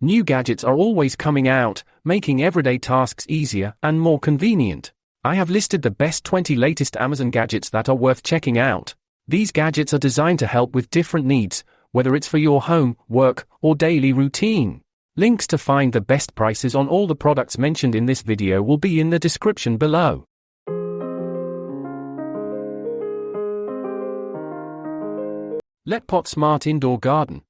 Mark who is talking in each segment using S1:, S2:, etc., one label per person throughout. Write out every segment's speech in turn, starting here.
S1: New gadgets are always coming out, making everyday tasks easier and more convenient. I have listed the best 20 latest Amazon gadgets that are worth checking out. These gadgets are designed to help with different needs, whether it's for your home, work, or daily routine. Links to find the best prices on all the products mentioned in this video will be in the description below. LetPot Smart Indoor Garden.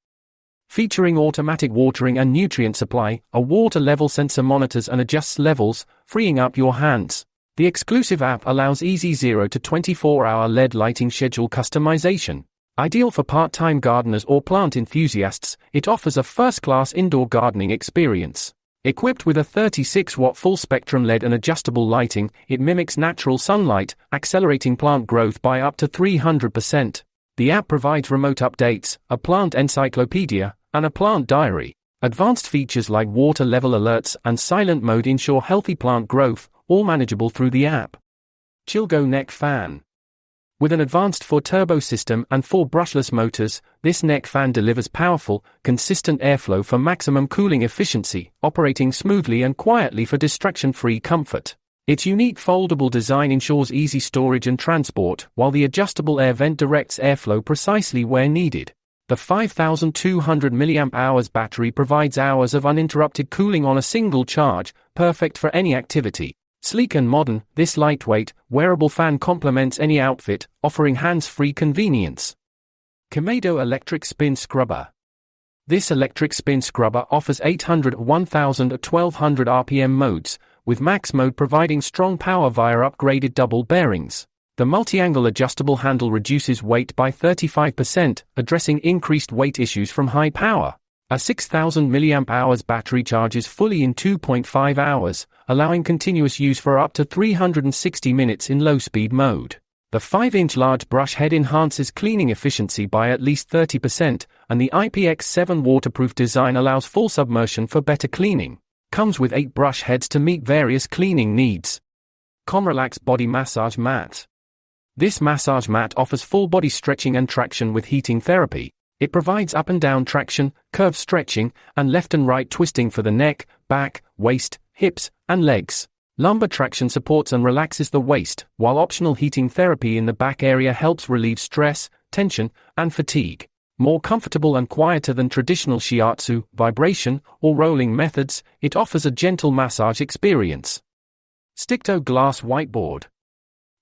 S1: Featuring automatic watering and nutrient supply, a water level sensor monitors and adjusts levels, freeing up your hands. The exclusive app allows easy 0 to 24-hour LED lighting schedule customization. Ideal for part-time gardeners or plant enthusiasts, it offers a first-class indoor gardening experience. Equipped with a 36-watt full-spectrum LED and adjustable lighting, it mimics natural sunlight, accelerating plant growth by up to 300%. The app provides remote updates, a plant encyclopedia, and a plant diary. Advanced features like water level alerts and silent mode ensure healthy plant growth, all manageable through the app. Chillgo Neck Fan. With an advanced 4-turbo system and 4 brushless motors, this neck fan delivers powerful, consistent airflow for maximum cooling efficiency, operating smoothly and quietly for distraction-free comfort. Its unique foldable design ensures easy storage and transport, while the adjustable air vent directs airflow precisely where needed. The 5,200 mAh battery provides hours of uninterrupted cooling on a single charge, perfect for any activity. Sleek and modern, this lightweight, wearable fan complements any outfit, offering hands-free convenience. Komedo Electric Spin Scrubber. This electric spin scrubber offers 800, 1000 or 1200 RPM modes, with max mode providing strong power via upgraded double bearings. The multi-angle adjustable handle reduces weight by 35%, addressing increased weight issues from high power. A 6,000 mAh battery charges fully in 2.5 hours, allowing continuous use for up to 360 minutes in low-speed mode. The 5-inch large brush head enhances cleaning efficiency by at least 30%, and the IPX7 waterproof design allows full submersion for better cleaning. Comes with 8 brush heads to meet various cleaning needs. Comrelax Body Massage Mat. This massage mat offers full body stretching and traction with heating therapy. It provides up and down traction, curve stretching, and left and right twisting for the neck, back, waist, hips, and legs. Lumbar traction supports and relaxes the waist, while optional heating therapy in the back area helps relieve stress, tension, and fatigue. More comfortable and quieter than traditional shiatsu, vibration, or rolling methods, it offers a gentle massage experience. Sticto Glass Whiteboard.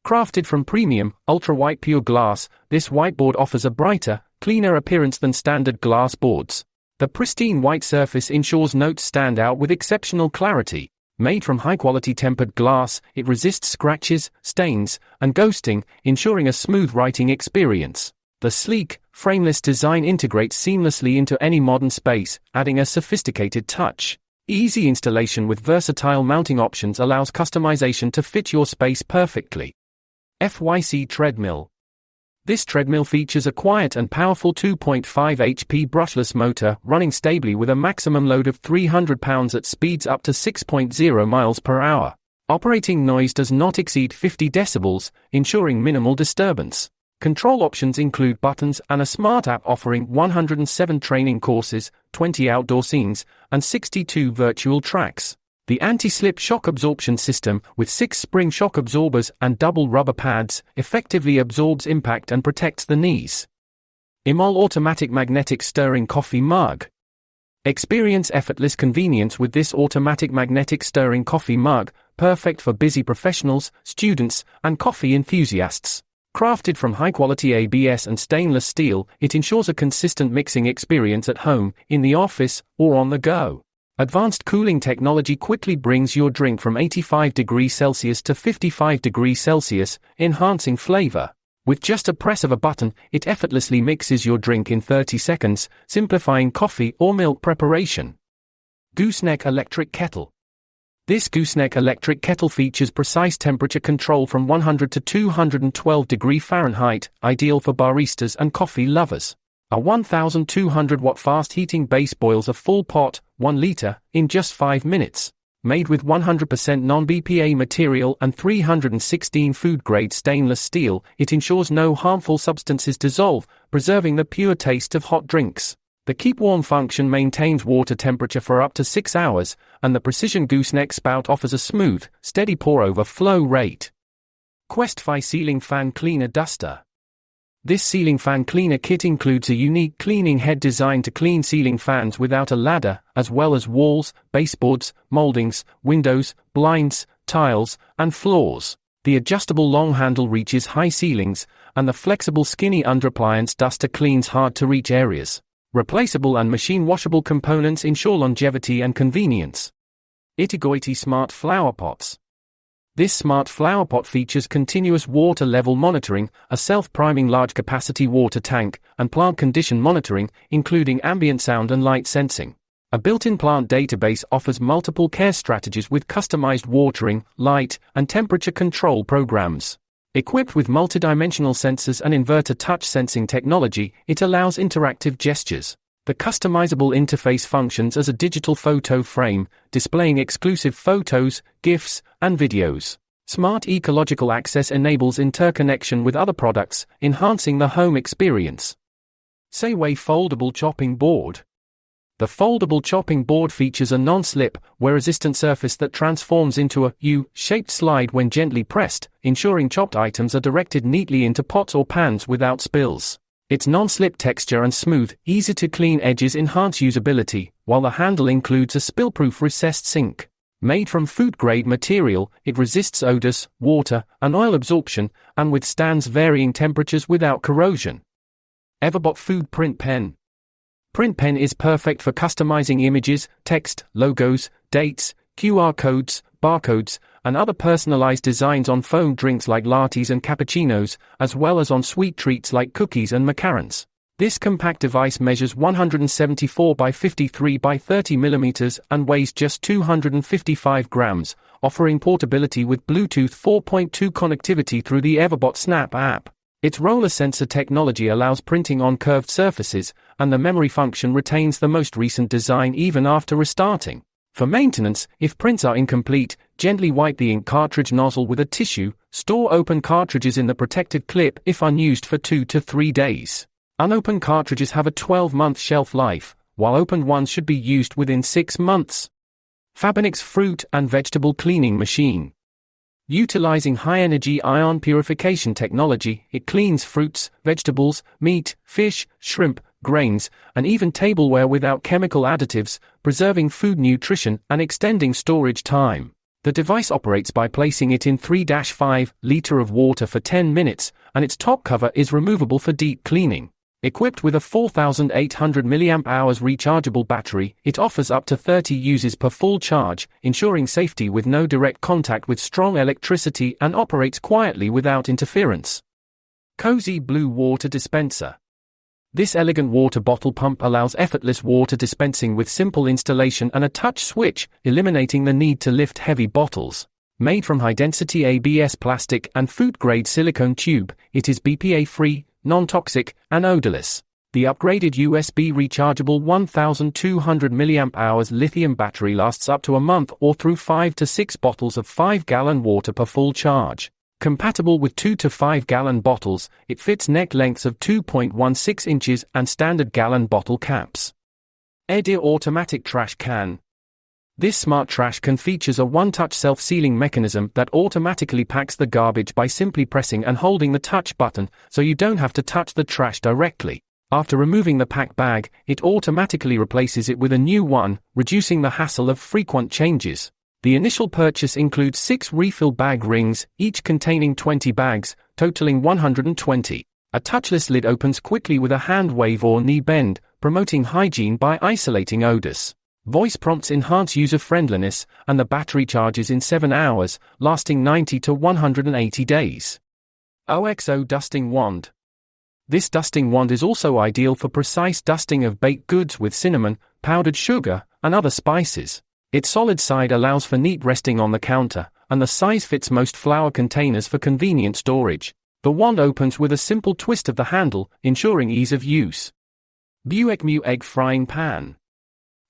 S1: Crafted from premium, ultra-white pure glass, this whiteboard offers a brighter, cleaner appearance than standard glass boards. The pristine white surface ensures notes stand out with exceptional clarity. Made from high-quality tempered glass, it resists scratches, stains, and ghosting, ensuring a smooth writing experience. The sleek, frameless design integrates seamlessly into any modern space, adding a sophisticated touch. Easy installation with versatile mounting options allows customization to fit your space perfectly. FYC Treadmill. This treadmill features a quiet and powerful 2.5 HP brushless motor running stably with a maximum load of 300 pounds at speeds up to 6.0 miles per hour. Operating noise does not exceed 50 decibels, ensuring minimal disturbance. Control options include buttons and a smart app offering 107 training courses, 20 outdoor scenes, and 62 virtual tracks. The anti-slip shock absorption system, with 6 spring shock absorbers and double rubber pads, effectively absorbs impact and protects the knees. Imol Automatic Magnetic Stirring Coffee Mug. Experience effortless convenience with this automatic magnetic stirring coffee mug, perfect for busy professionals, students, and coffee enthusiasts. Crafted from high-quality ABS and stainless steel, it ensures a consistent mixing experience at home, in the office, or on the go. Advanced cooling technology quickly brings your drink from 85 degrees Celsius to 55 degrees Celsius, enhancing flavor. With just a press of a button, it effortlessly mixes your drink in 30 seconds, simplifying coffee or milk preparation. Gooseneck Electric Kettle. This Gooseneck electric kettle features precise temperature control from 100 to 212 degrees Fahrenheit, ideal for baristas and coffee lovers. A 1,200-watt fast-heating base boils a full pot, 1 liter, in just 5 minutes. Made with 100% non-BPA material and 316 food-grade stainless steel, it ensures no harmful substances dissolve, preserving the pure taste of hot drinks. The keep warm function maintains water temperature for up to 6 hours, and the precision gooseneck spout offers a smooth, steady pour-over flow rate. Questfy Ceiling Fan Cleaner Duster. This ceiling fan cleaner kit includes a unique cleaning head designed to clean ceiling fans without a ladder, as well as walls, baseboards, moldings, windows, blinds, tiles, and floors. The adjustable long handle reaches high ceilings, and the flexible skinny underappliance duster cleans hard-to-reach areas. Replaceable and machine-washable components ensure longevity and convenience. Itigoiti Smart Flower Pots. This smart flower pot features continuous water level monitoring, a self-priming large-capacity water tank, and plant condition monitoring, including ambient sound and light sensing. A built-in plant database offers multiple care strategies with customized watering, light, and temperature control programs. Equipped with multidimensional sensors and inverter touch sensing technology, it allows interactive gestures. The customizable interface functions as a digital photo frame, displaying exclusive photos, GIFs, and videos. Smart ecological access enables interconnection with other products, enhancing the home experience. Sayway Foldable Chopping Board. The foldable chopping board features a non-slip, wear-resistant surface that transforms into a U-shaped slide when gently pressed, ensuring chopped items are directed neatly into pots or pans without spills. Its non-slip texture and smooth, easy-to-clean edges enhance usability, while the handle includes a spill-proof recessed sink. Made from food-grade material, it resists odors, water, and oil absorption, and withstands varying temperatures without corrosion. Everbot Food Print Pen. Print Pen is perfect for customizing images, text, logos, dates, QR codes, barcodes, and other personalized designs on foam drinks like lattes and cappuccinos, as well as on sweet treats like cookies and macarons. This compact device measures 174 by 53 by 30 mm and weighs just 255 grams, offering portability with Bluetooth 4.2 connectivity through the Everbot Snap app. Its roller sensor technology allows printing on curved surfaces, and the memory function retains the most recent design even after restarting. For maintenance, if prints are incomplete, gently wipe the ink cartridge nozzle with a tissue. Store open cartridges in the protective clip if unused for 2 to 3 days. Unopened cartridges have a 12-month shelf life, while opened ones should be used within 6 months. Fabinix Fruit and Vegetable Cleaning Machine. Utilizing high-energy ion purification technology, it cleans fruits, vegetables, meat, fish, shrimp, grains, and even tableware without chemical additives, preserving food nutrition and extending storage time. The device operates by placing it in 3-5 liters of water for 10 minutes, and its top cover is removable for deep cleaning. Equipped with a 4,800 mAh rechargeable battery, it offers up to 30 uses per full charge, ensuring safety with no direct contact with strong electricity and operates quietly without interference. Cozy Blue Water Dispenser. This elegant water bottle pump allows effortless water dispensing with simple installation and a touch switch, eliminating the need to lift heavy bottles. Made from high-density ABS plastic and food-grade silicone tube, it is BPA-free, non-toxic, and odorless. The upgraded USB rechargeable 1,200 mAh lithium battery lasts up to a month or through 5 to 6 bottles of 5-gallon water per full charge. Compatible with 2 to 5-gallon bottles, it fits neck lengths of 2.16 inches and standard gallon bottle caps. Edir Automatic Trash Can. This smart trash can features a one-touch self-sealing mechanism that automatically packs the garbage by simply pressing and holding the touch button, so you don't have to touch the trash directly. After removing the pack bag, it automatically replaces it with a new one, reducing the hassle of frequent changes. The initial purchase includes 6 refill bag rings, each containing 20 bags, totaling 120. A touchless lid opens quickly with a hand wave or knee bend, promoting hygiene by isolating odors. Voice prompts enhance user-friendliness, and the battery charges in 7 hours, lasting 90 to 180 days. OXO Dusting Wand. This dusting wand is also ideal for precise dusting of baked goods with cinnamon, powdered sugar, and other spices. Its solid side allows for neat resting on the counter, and the size fits most flour containers for convenient storage. The wand opens with a simple twist of the handle, ensuring ease of use. Buekmu Egg Frying Pan.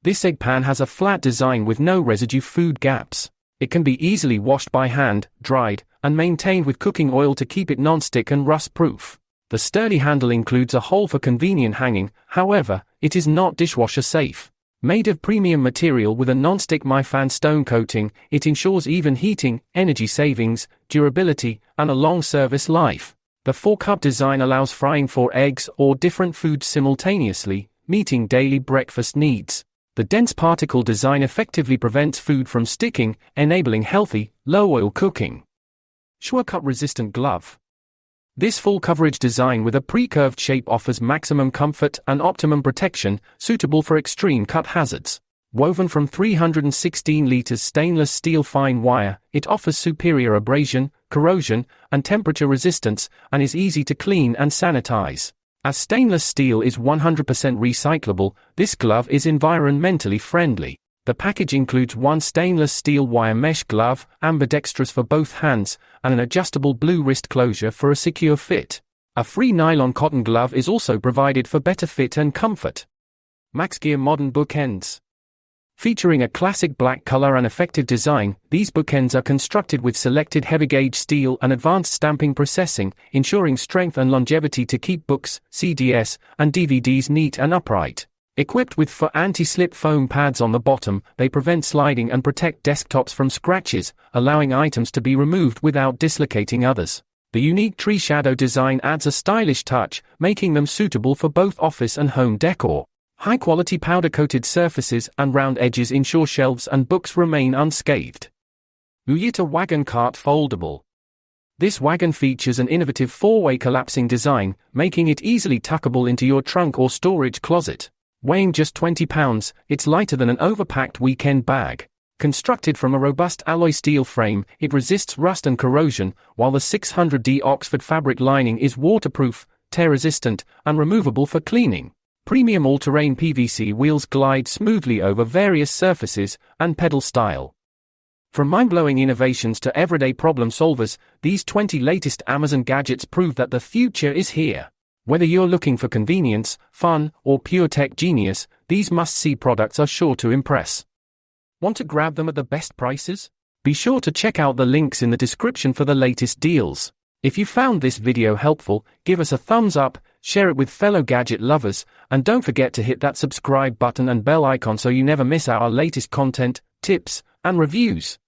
S1: This egg pan has a flat design with no residue food gaps. It can be easily washed by hand, dried, and maintained with cooking oil to keep it non-stick and rust-proof. The sturdy handle includes a hole for convenient hanging, however, it is not dishwasher safe. Made of premium material with a non-stick MyFan stone coating, it ensures even heating, energy savings, durability, and a long service life. The 4-cup design allows frying 4 eggs or different foods simultaneously, meeting daily breakfast needs. The dense particle design effectively prevents food from sticking, enabling healthy, low-oil cooking. Cup-resistant glove. This full-coverage design with a pre-curved shape offers maximum comfort and optimum protection, suitable for extreme cut hazards. Woven from 316 liters stainless steel fine wire, it offers superior abrasion, corrosion, and temperature resistance, and is easy to clean and sanitize. As stainless steel is 100% recyclable, this glove is environmentally friendly. The package includes one stainless steel wire mesh glove, ambidextrous for both hands, and an adjustable blue wrist closure for a secure fit. A free nylon cotton glove is also provided for better fit and comfort. MaxGear Modern Bookends. Featuring a classic black color and effective design, these bookends are constructed with selected heavy-gauge steel and advanced stamping processing, ensuring strength and longevity to keep books, CDs, and DVDs neat and upright. Equipped with anti-slip foam pads on the bottom, they prevent sliding and protect desktops from scratches, allowing items to be removed without dislocating others. The unique tree shadow design adds a stylish touch, making them suitable for both office and home decor. High-quality powder-coated surfaces and round edges ensure shelves and books remain unscathed. Wagon Cart Foldable. This wagon features an innovative 4-way collapsing design, making it easily tuckable into your trunk or storage closet. Weighing just 20 pounds, it's lighter than an overpacked weekend bag. Constructed from a robust alloy steel frame, it resists rust and corrosion, while the 600D Oxford fabric lining is waterproof, tear-resistant, and removable for cleaning. Premium all-terrain PVC wheels glide smoothly over various surfaces and pedal style. From mind-blowing innovations to everyday problem solvers, these 20 latest Amazon gadgets prove that the future is here. Whether you're looking for convenience, fun, or pure tech genius, these must-see products are sure to impress. Want to grab them at the best prices? Be sure to check out the links in the description for the latest deals. If you found this video helpful, give us a thumbs up, share it with fellow gadget lovers, and don't forget to hit that subscribe button and bell icon so you never miss our latest content, tips, and reviews.